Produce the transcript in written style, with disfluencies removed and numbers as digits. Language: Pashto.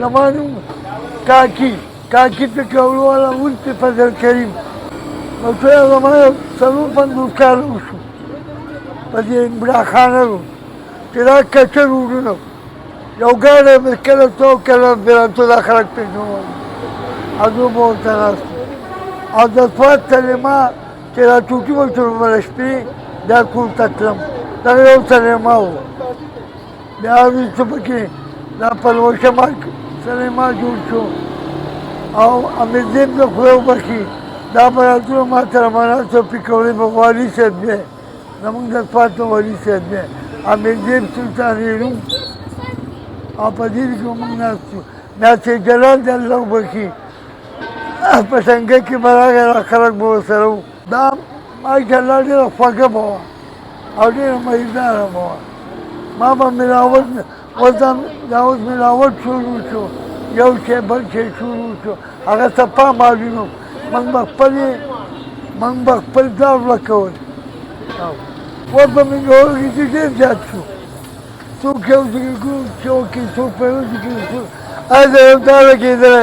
زمانو کاکی کولوالا ولتی فضل کریم نو توی زمان سلو پندوس کالو شو په دې بړاخانه و چې دا کچر وروڼه یو ګاډی مې کله تو کله برانتو دا خلک پېژنول ازو به ورته ناست او د سوات سلیما چې دا ټوټي به چورمله شپې دا کور ته تلم دغه یو سلیما و بیا وروسته پکې دا پلوشه مارک سلیما جوړ شو او امیرزیب د خدای وبخښي دا براتونه ما سره مناسب پکولې په والي صاحب دی زمونږ د سوات نه والي صاحب دی امیرزیب سلطان ریلو او په دې کې موږ ناست یو ناصر جلال د الله وبخښي په څنګه کې به راغی خلک به ورسره وو دا ماشاءالله ډېره خوږه به وه او ډېره مزیداره به وه ما به ملاوت دا اوس ملاوت شروع شو یو شی بل شی شروع شو هغه صفا معلومه موږ به خپل ځان ورکول اوس به مې ګورو کې ډېر زیات شو څوک یو ځای کې څوک په یو ځای کې څوک هلته یو تاله کېدلی